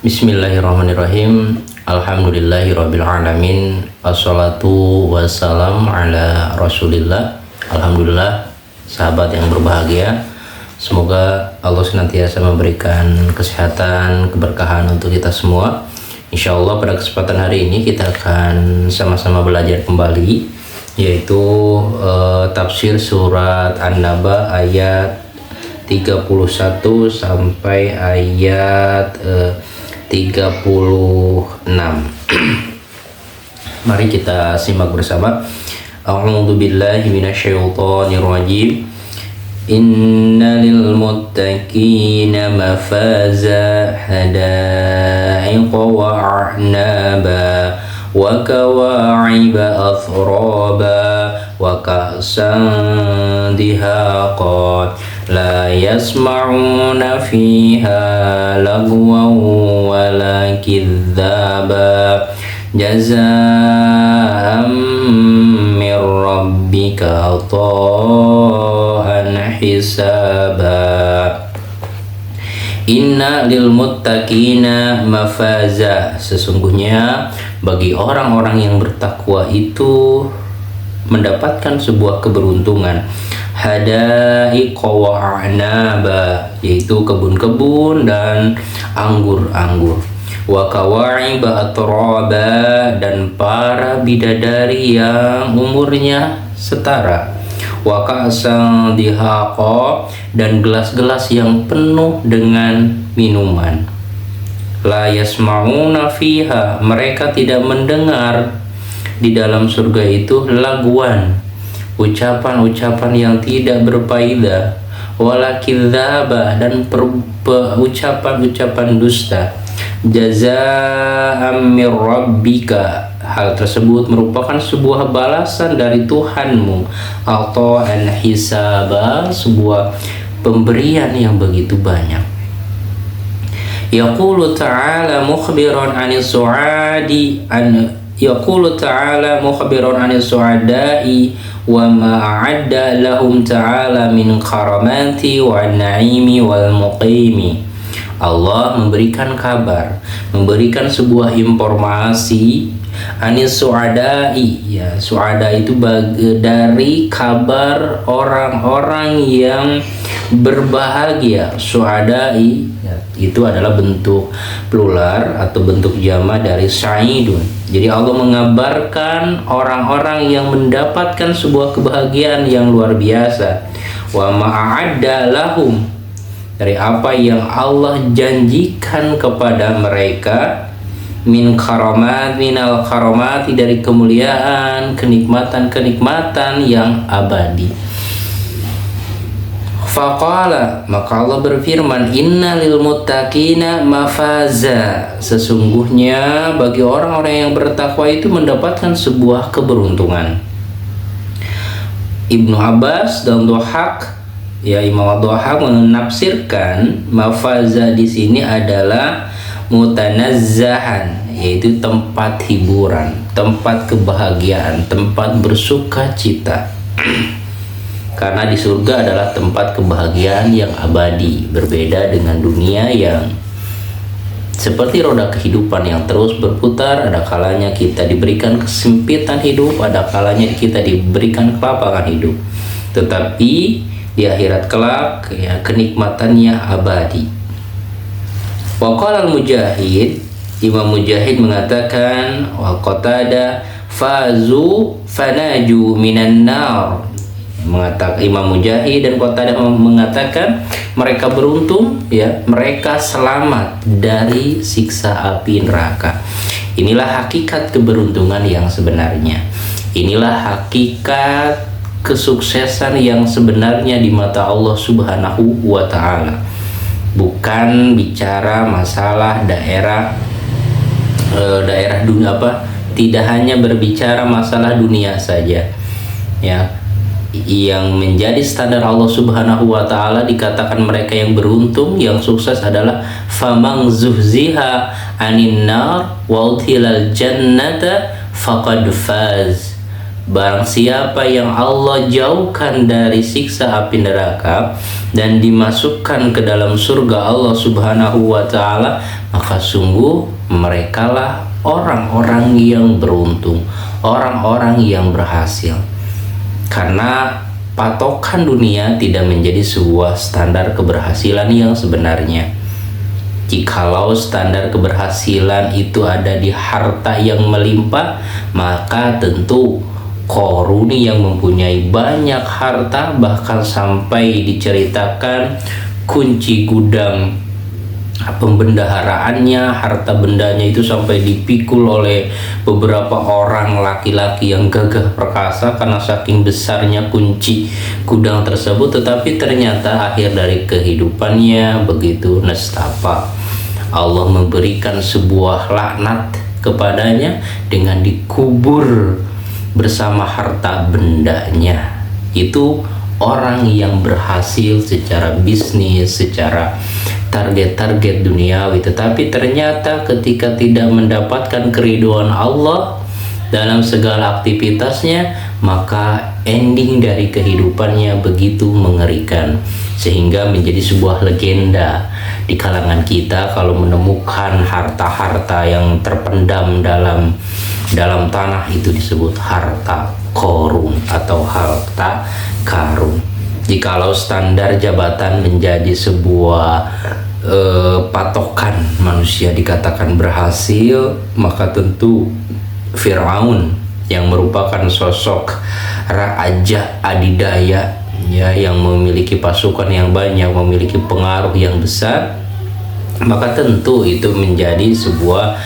Bismillahirrahmanirrahim. Alhamdulillahirabbil alamin. Wassalatu wassalam ala Rasulillah. Alhamdulillah, sahabat yang berbahagia. Semoga Allah senantiasa memberikan kesehatan, keberkahan untuk kita semua. Insyaallah pada kesempatan hari ini kita akan sama-sama belajar kembali, yaitu tafsir surat An-Naba ayat 31 sampai ayat 36. Mari kita simak bersama. A'udzu billahi minasyaitonir rajim. Innal muttaqina mafaza hadaiqa wa a'naba wa kawa'iba athraba wa ka'san dihaqa la yasma'una fiha lagwan wala kidzaba jazaa'an min rabbika ata'an hisaba. Inna lil muttaqina mafaza, sesungguhnya bagi orang-orang yang bertakwa itu mendapatkan sebuah keberuntungan. Hadaiqa wa a'naba, yaitu kebun-kebun dan anggur-anggur. Wa kawa'iba atraba, dan para bidadari yang umurnya setara. Wa ka'san dihaqa, dan gelas-gelas yang penuh dengan minuman. La yasma'una fiha, mereka tidak mendengar di dalam surga itu lagwan, ucapan-ucapan yang tidak berfaedah, wala kidzaba, dan ucapan-ucapan dusta. Jazaa'an mir rabbika, hal tersebut merupakan sebuah balasan dari Tuhanmu. Ata'an hisaba, sebuah pemberian yang begitu banyak. Yaqulu ta'ala mukhbiran 'anis su'adi Yaqulu ta'ala mukhbiran 'anis su'ada'i wa ma a'adda lahum ta'ala min karamati wa na'imi wal muqimi. Allah memberikan kabar, memberikan sebuah informasi anis su'ada'i, ya, su'ada itu dari kabar orang-orang yang berbahagia. Su'ada'i, ya, itu adalah bentuk plural atau bentuk jama dari sa'idun. Jadi Allah mengabarkan orang-orang yang mendapatkan sebuah kebahagiaan yang luar biasa. Wa ma'adda lahum, dari apa yang Allah janjikan kepada mereka, minal karamati, dari kemuliaan, kenikmatan yang abadi. Faqala, maka Allah berfirman, inna lil muttaqina mafaza, sesungguhnya bagi orang-orang yang bertakwa itu mendapatkan sebuah keberuntungan. Ibnu Abbas dan Dhahak, ya, Imam Dhahak menafsirkan mafaza di sini adalah mutanazzahan, yaitu tempat hiburan, tempat kebahagiaan, tempat bersuka cita. Karena di surga adalah tempat kebahagiaan yang abadi, berbeda dengan dunia yang seperti roda kehidupan yang terus berputar. Ada kalanya kita diberikan kesempitan hidup, ada kalanya kita diberikan kelapangan hidup. Tetapi di akhirat kelak, ya, kenikmatannya abadi. Wa qala al-Mujahid, Imam Mujahid mengatakan, wa qatada fazu fanaju minan nar. Mengatakan Imam Mujahid dan Qatadah mengatakan mereka beruntung, ya, mereka selamat dari siksa api neraka. Inilah hakikat keberuntungan yang sebenarnya. Inilah hakikat kesuksesan yang sebenarnya di mata Allah Subhanahu wa ta'ala. Bukan bicara masalah daerah dunia, tidak hanya berbicara masalah dunia saja, ya. Yang menjadi standar Allah Subhanahu wa ta'ala dikatakan mereka yang beruntung, yang sukses adalah famang zuhziha anin nar wa udkhilal jannata faqad faz. Barang siapa yang Allah jauhkan dari siksa api neraka dan dimasukkan ke dalam surga Allah Subhanahu wa ta'ala, maka sungguh merekalah orang-orang yang beruntung, orang-orang yang berhasil. Karena patokan dunia tidak menjadi sebuah standar keberhasilan yang sebenarnya. Jikalau standar keberhasilan itu ada di harta yang melimpah, maka tentu Qarun yang mempunyai banyak harta, bahkan sampai diceritakan kunci gudang pembendaharaannya, harta bendanya itu sampai dipikul oleh beberapa orang laki-laki yang gagah perkasa karena saking besarnya kunci gudang tersebut. Tetapi ternyata akhir dari kehidupannya begitu nestapa. Allah memberikan sebuah laknat kepadanya dengan dikubur bersama harta bendanya. Itu orang yang berhasil secara bisnis, secara target-target duniawi, tetapi ternyata ketika tidak mendapatkan keridhaan Allah dalam segala aktivitasnya, maka ending dari kehidupannya begitu mengerikan, sehingga menjadi sebuah legenda di kalangan kita. Kalau menemukan harta-harta yang terpendam dalam tanah, itu disebut harta Qarun atau harta karun. Jikalau standar jabatan menjadi sebuah patokan manusia dikatakan berhasil, maka tentu Fir'aun yang merupakan sosok raja adidaya, ya, yang memiliki pasukan yang banyak, memiliki pengaruh yang besar, maka tentu itu menjadi sebuah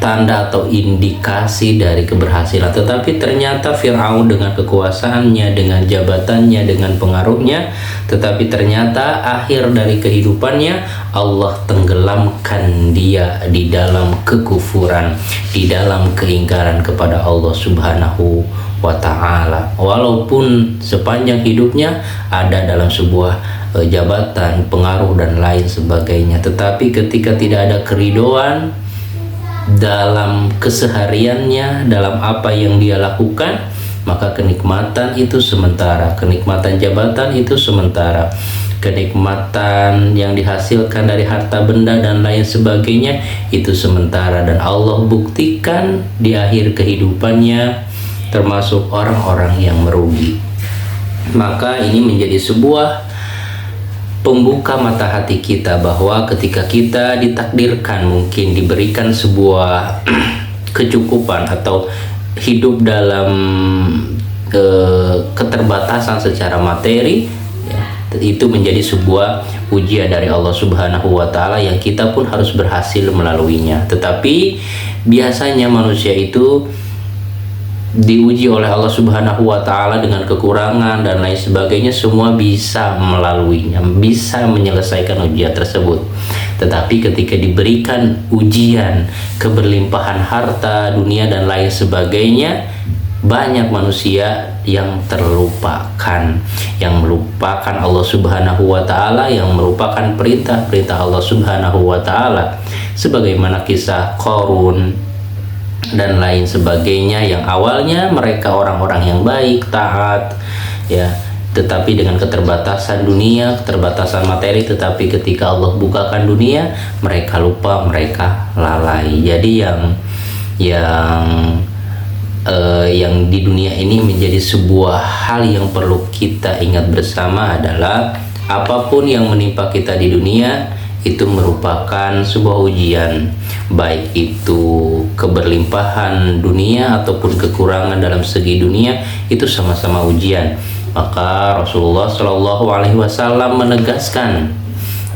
tanda atau indikasi dari keberhasilan. Tetapi ternyata Fir'aun dengan kekuasaannya, dengan jabatannya, dengan pengaruhnya, tetapi ternyata akhir dari kehidupannya Allah tenggelamkan dia di dalam kekufuran, di dalam keingkaran kepada Allah Subhanahu wa ta'ala. Walaupun sepanjang hidupnya ada dalam sebuah jabatan, pengaruh dan lain sebagainya, tetapi ketika tidak ada keridhaan dalam kesehariannya, dalam apa yang dia lakukan, maka kenikmatan itu sementara, kenikmatan jabatan itu sementara, kenikmatan yang dihasilkan dari harta benda dan lain sebagainya itu sementara, dan Allah buktikan di akhir kehidupannya termasuk orang-orang yang merugi. Maka ini menjadi sebuah pembuka mata hati kita bahwa ketika kita ditakdirkan mungkin diberikan sebuah kecukupan atau hidup dalam keterbatasan secara materi, ya, itu menjadi sebuah ujian dari Allah Subhanahu wa ta'ala yang kita pun harus berhasil melaluinya. Tetapi biasanya manusia itu diuji oleh Allah Subhanahu wa ta'ala dengan kekurangan dan lain sebagainya, semua bisa melaluinya, bisa menyelesaikan ujian tersebut. Tetapi ketika diberikan ujian keberlimpahan harta dunia dan lain sebagainya, banyak manusia yang terlupakan, yang melupakan Allah Subhanahu wa ta'ala, yang merupakan perintah-perintah Allah Subhanahu wa ta'ala, sebagaimana kisah Qarun dan lain sebagainya, yang awalnya mereka orang-orang yang baik, taat, ya, tetapi dengan keterbatasan dunia, keterbatasan materi, tetapi ketika Allah bukakan dunia, mereka lupa, mereka lalai. Jadi yang di dunia ini menjadi sebuah hal yang perlu kita ingat bersama adalah apapun yang menimpa kita di dunia itu merupakan sebuah ujian, baik itu keberlimpahan dunia ataupun kekurangan dalam segi dunia, itu sama-sama ujian. Maka Rasulullah Shallallahu Alaihi Wasallam menegaskan,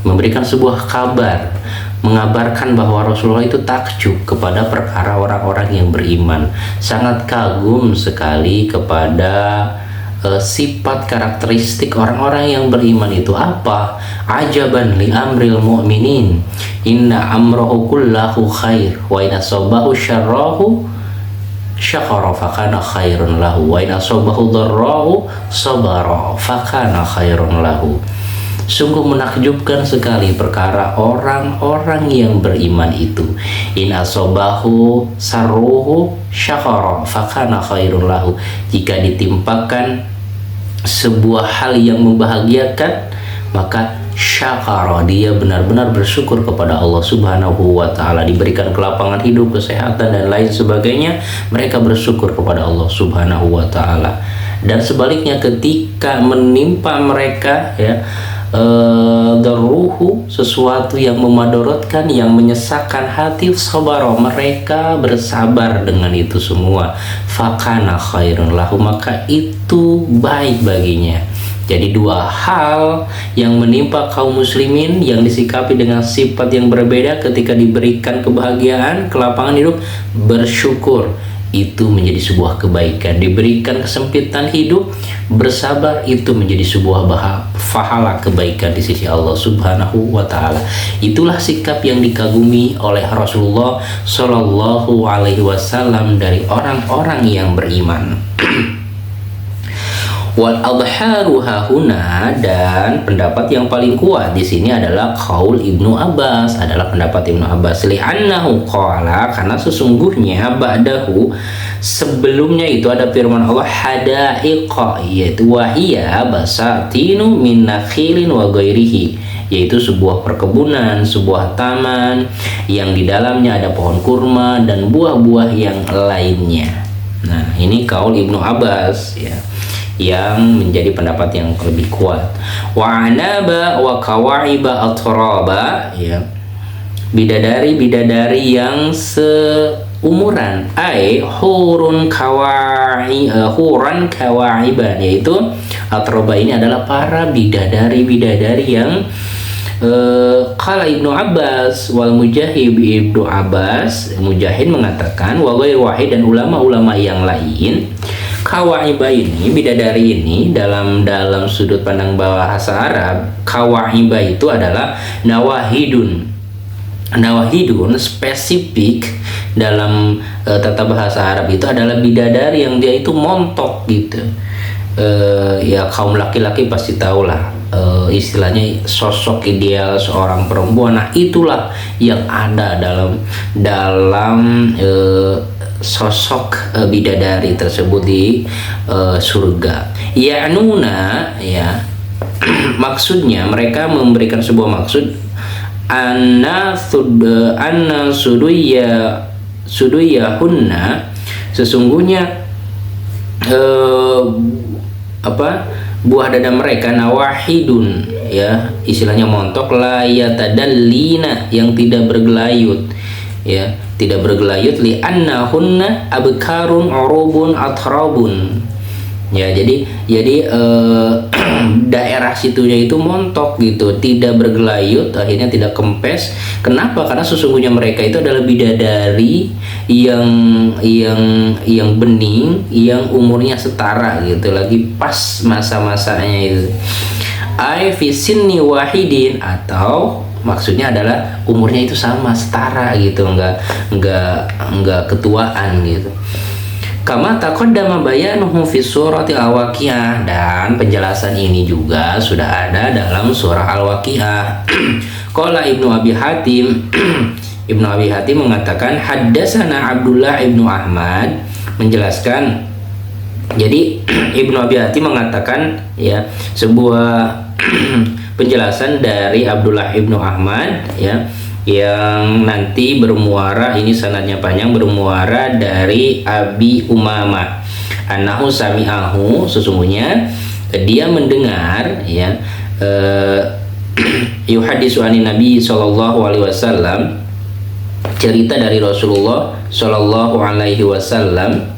memberikan sebuah kabar, mengabarkan bahwa Rasulullah itu takjub kepada perkara orang-orang yang beriman, sangat kagum sekali kepada sifat karakteristik orang-orang yang beriman itu apa? Ajaban li amril mu'minin, inna amrahu kullahu khair, wa in asabahu syarrahu syakara fakana khairun lahu, wa in asabahu dharrahu sabara fakana khairun lahu. Sungguh menakjubkan sekali perkara orang-orang yang beriman itu. In asobahu sarruhu syakara fakana khairun lahu. Jika ditimpakan sebuah hal yang membahagiakan, maka syakara, dia benar-benar bersyukur kepada Allah Subhanahu wa taala, diberikan kelapangan hidup, kesehatan dan lain sebagainya, mereka bersyukur kepada Allah Subhanahu wa taala. Dan sebaliknya ketika menimpa mereka ya daruhu, sesuatu yang memadorotkan, yang menyesakkan hati, sabaro, mereka bersabar dengan itu semua, fakana khairun lahu, maka itu baik baginya. Jadi dua hal yang menimpa kaum muslimin yang disikapi dengan sifat yang berbeda ketika diberikan kebahagiaan, kelapangan hidup, bersyukur, itu menjadi sebuah kebaikan. Diberikan kesempitan hidup, bersabar, itu menjadi sebuah pahala kebaikan di sisi Allah Subhanahu wa taala. Itulah sikap yang dikagumi oleh Rasulullah Shallallahu alaihi wasallam dari orang-orang yang beriman. Wal adharu hahuna, dan pendapat yang paling kuat di sini adalah qaul Ibnu Abbas, adalah pendapat Ibnu Abbas, li'annahu qala, karena sesungguhnya ba'dahu, sebelumnya itu ada firman Allah, hadaiqa, yaitu wahiyya basatinu min nakhilin wa ghairihi, yaitu sebuah perkebunan, sebuah taman yang di dalamnya ada pohon kurma dan buah-buah yang lainnya. Nah, ini qaul Ibnu Abbas ya, yang menjadi pendapat yang lebih kuat. Wa anaba wa kawaiba atraba, ya, bidadari-bidadari yang seumuran, huran kawaiban, yaitu atroba ini adalah para bidadari-bidadari yang qala Ibnu Abbas wal Mujahid, Ibnu Abbas Mujahid mengatakan, wa ghairu wahid, dan ulama-ulama yang lain, kawaiba ini, bidadari ini, dalam sudut pandang bahasa Arab, kawaiba itu adalah nawahidun. Nawahidun spesifik dalam tata bahasa Arab itu adalah bidadari yang dia itu montok gitu. Ya kaum laki-laki pasti tahu lah, istilahnya sosok ideal seorang perempuan. Nah, itulah yang ada dalam sosok bidadari tersebut di surga. Ya'nuna, ya, maksudnya mereka memberikan sebuah maksud, anna suduyahunna, sesungguhnya buah dada mereka, nawahidun, ya, istilahnya montok, la yatadallina, yang tidak bergelayut, ya, tidak bergelayut, li annahunna abkarun urubun atrabun, ya, jadi daerah situnya itu montok gitu, tidak bergelayut, akhirnya tidak kempes. Kenapa? Karena sesungguhnya mereka itu adalah bidadari yang bening, yang umurnya setara gitu, lagi pas masa-masanya itu. Ai fi sinni wahidin, atau maksudnya adalah umurnya itu sama, setara gitu, enggak ketuaan gitu. Kama taqaddama bayanuhu fi surati Al-Waqiah, dan penjelasan ini juga sudah ada dalam surah Al-Waqiah. Qala Ibnu Abi Hatim Ibnu Abi Hatim mengatakan, haddatsana Abdullah Ibnu Ahmad, menjelaskan. Jadi Ibnu Abi Hatim mengatakan, ya, sebuah penjelasan dari Abdullah Ibnu Ahmad, ya, yang nanti bermuara, ini sanadnya panjang, bermuara dari Abi Umamah, annahu sami'ahu, sesungguhnya dia mendengar, ya, yuhadisu anin Nabi sallallahu alaihi wasallam, cerita dari Rasulullah sallallahu alaihi wasallam,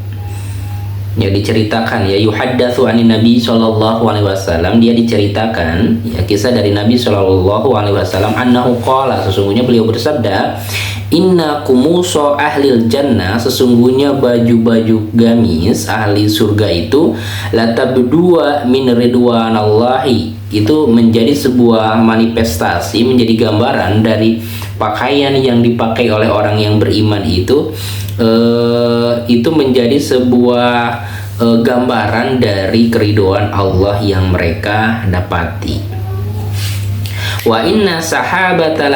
ya, diceritakan, ya, yuhaddatsu anin Nabi sallallahu alaihi wasallam, dia diceritakan, ya, kisah dari Nabi sallallahu alaihi wasallam, annahu qala, sesungguhnya beliau bersabda, inna kumuso ahlil jannah, sesungguhnya baju-baju gamis ahli surga itu, latabdua min ridwanallahi, itu menjadi sebuah manifestasi, menjadi gambaran dari pakaian yang dipakai oleh orang yang beriman itu menjadi sebuah gambaran dari keridhaan Allah yang mereka dapati. Wa inna sahabata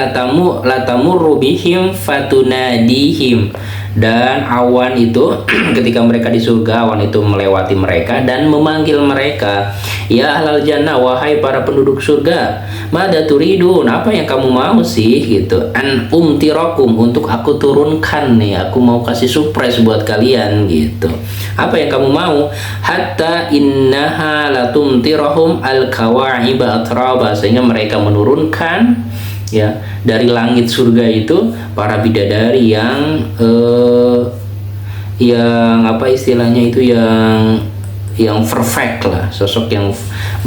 latamurru bihim fatunadihim, Dan awan itu ketika mereka di surga, awan itu melewati mereka dan memanggil mereka, ya ahlal jannah, wahai para penduduk surga, mada turidun, apa yang kamu mau sih gitu, an umtirakum, untuk aku turunkan nih, aku mau kasih surprise buat kalian gitu, apa yang kamu mau, hatta innaha latumtirahum al-kawa'iba atraba, sehingga mereka menurunkan ya dari langit surga itu para bidadari yang apa istilahnya itu, yang perfect lah, sosok yang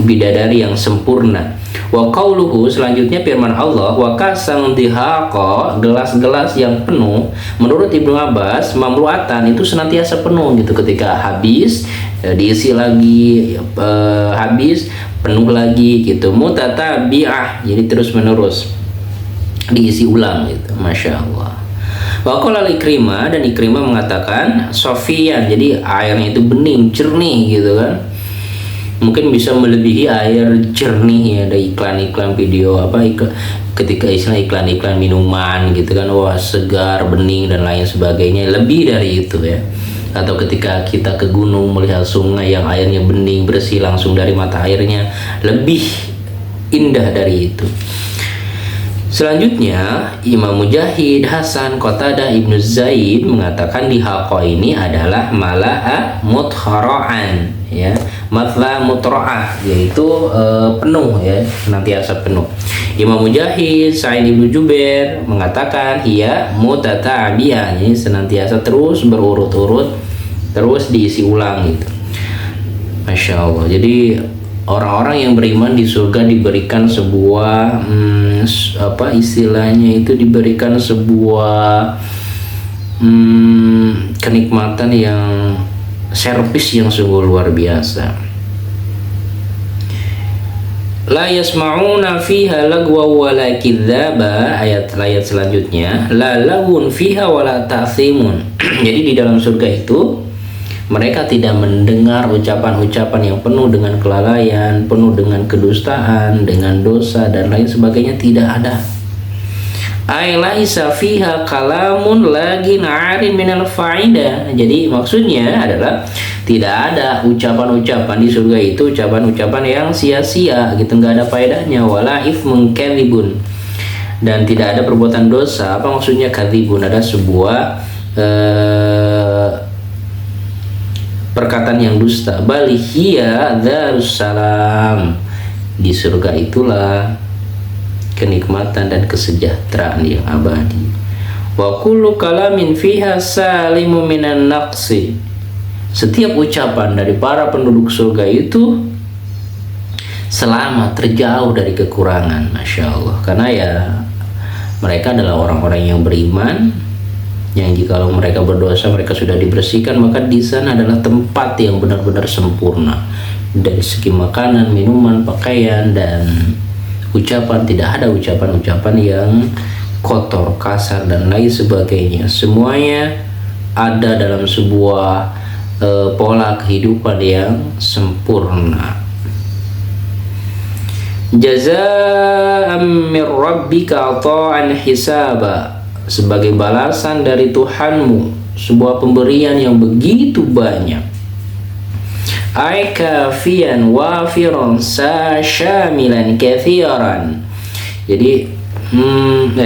bidadari yang sempurna. Wa qauluhu, selanjutnya firman Allah, wa kasang dihaqa, gelas-gelas yang penuh, menurut Ibnu Abbas mamluatan itu senantiasa penuh gitu, ketika habis diisi lagi, habis penuh lagi gitu, mutatabi'ah, jadi terus menerus diisi ulang gitu, masya Allah. Waqala Ikrimah, dan Ikrimah mengatakan sofian, jadi airnya itu bening, jernih gitu kan, mungkin bisa melebihi air jernih ya, ada iklan-iklan video apa ketika istilah iklan-iklan minuman gitu kan, wah segar, bening dan lain sebagainya, lebih dari itu ya. Atau ketika kita ke gunung melihat sungai yang airnya bening, bersih langsung dari mata airnya, lebih indah dari itu. Selanjutnya Imam Mujahid, Hasan, Qatadah, Ibnu Zaid mengatakan di haqa ini adalah mala'a muthara'an ya, matla mutra'ah, yaitu penuh ya, senantiasa penuh. Imam Mujahid, Sa'id Ibnu Jubair mengatakan hiya mutata'abiyah, jadi senantiasa terus berurut-urut, terus diisi ulang gitu. Masya Allah. Jadi orang-orang yang beriman di surga diberikan sebuah apa istilahnya itu, diberikan sebuah kenikmatan yang servis yang sungguh luar biasa. La yasma'una fiha lagwa wala kidzaba, ayat selanjutnya, la lagun fiha wala ta'thimun. Jadi di dalam surga itu mereka tidak mendengar ucapan-ucapan yang penuh dengan kelalaian, penuh dengan kedustaan, dengan dosa dan lain sebagainya, tidak ada. Ay laisa fiha kalamun lagi na'arin minal fa'idah. Jadi maksudnya adalah tidak ada ucapan-ucapan di surga itu, ucapan-ucapan yang sia-sia gitu, nggak ada faedahnya. Wala ifmun kadhibun, dan tidak ada perbuatan dosa. Apa maksudnya kadhibun? Ada sebuah perkataan yang dusta. Balihia darussalam, di surga itulah kenikmatan dan kesejahteraan yang abadi. Wa kullu kalamin fiha salimu minan naqsi, setiap ucapan dari para penduduk surga itu selamat, terjauh dari kekurangan. Masya Allah. Karena ya mereka adalah orang-orang yang beriman, yang jikalau mereka berdosa mereka sudah dibersihkan, maka di sana adalah tempat yang benar-benar sempurna dari segi makanan, minuman, pakaian dan ucapan. Tidak ada ucapan-ucapan yang kotor, kasar dan lain sebagainya. Semuanya ada dalam sebuah pola kehidupan yang sempurna. Jazaa'an min rabbika ata'an hisaba, sebagai balasan dari Tuhanmu, sebuah pemberian yang begitu banyak. Ay kafian wafiran syamilan kathiran. Jadi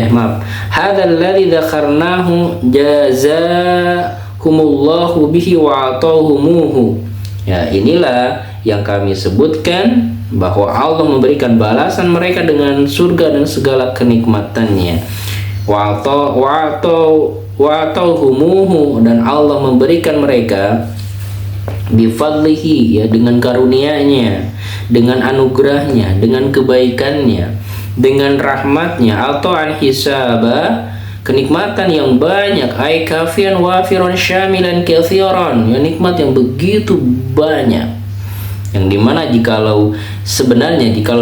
maaf, hadzal ladzi dzakarnahu jazakumullahu bihi wa atahumuhu. Ya, inilah yang kami sebutkan bahwa Allah memberikan balasan mereka dengan surga dan segala kenikmatannya. Wa atahumuhu, dan Allah memberikan mereka bifadlihi, ya, dengan karunia-Nya, dengan anugerahnya, dengan kebaikannya, dengan rahmatnya. Atau an hisaba, kenikmatan yang banyak. Ay kafian wafiron syamilan kathiran, ya, nikmat yang begitu banyak, yang dimana jikalau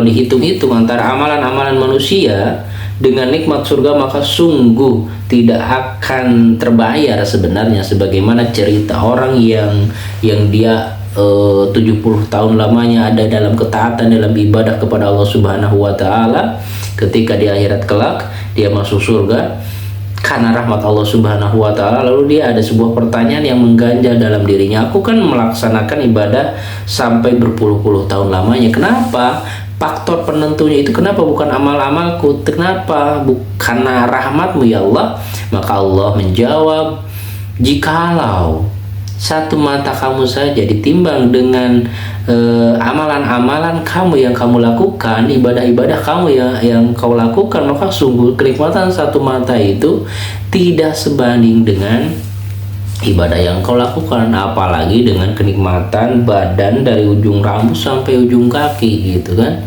dihitung-hitung antara amalan-amalan manusia dengan nikmat surga, maka sungguh tidak akan terbayar sebenarnya. Sebagaimana cerita orang yang dia 70 tahun lamanya ada dalam ketaatan, dalam ibadah kepada Allah Subhanahu wa taala, ketika di akhirat kelak dia masuk surga, karena rahmat Allah Subhanahu wa Ta'ala, lalu dia ada sebuah pertanyaan yang mengganjal dalam dirinya. Aku kan melaksanakan ibadah sampai berpuluh-puluh tahun lamanya, kenapa? Faktor penentunya itu kenapa bukan amal-amalku? Kenapa? Karena rahmatmu ya Allah. Maka Allah menjawab, jikalau satu mata kamu saja ditimbang dengan amalan-amalan kamu yang kamu lakukan, ibadah-ibadah kamu yang kau lakukan, maka sungguh kenikmatan satu mata itu tidak sebanding dengan ibadah yang kau lakukan, apalagi dengan kenikmatan badan dari ujung rambut sampai ujung kaki gitu kan.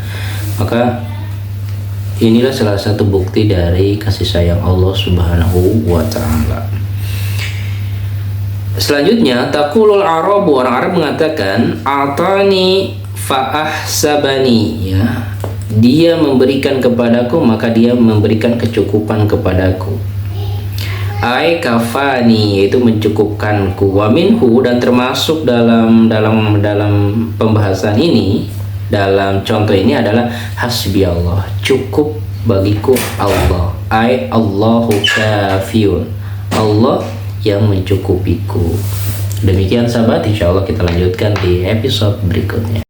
Maka inilah salah satu bukti dari kasih sayang Allah Subhanahu wa Ta'ala. Selanjutnya, taqulul arabu, orang Arab mengatakan, atani fa'ahsabani, ya, dia memberikan kepadaku maka dia memberikan kecukupan kepadaku. Ai kafani, yaitu mencukupkanku. Wa minhu, dan termasuk dalam pembahasan ini, dalam contoh ini adalah hasbi Allah, cukup bagiku Allah. Ai Allahu kafiyun, Allah yang mencukupiku. Demikian sahabat, insya Allah kita lanjutkan di episode berikutnya.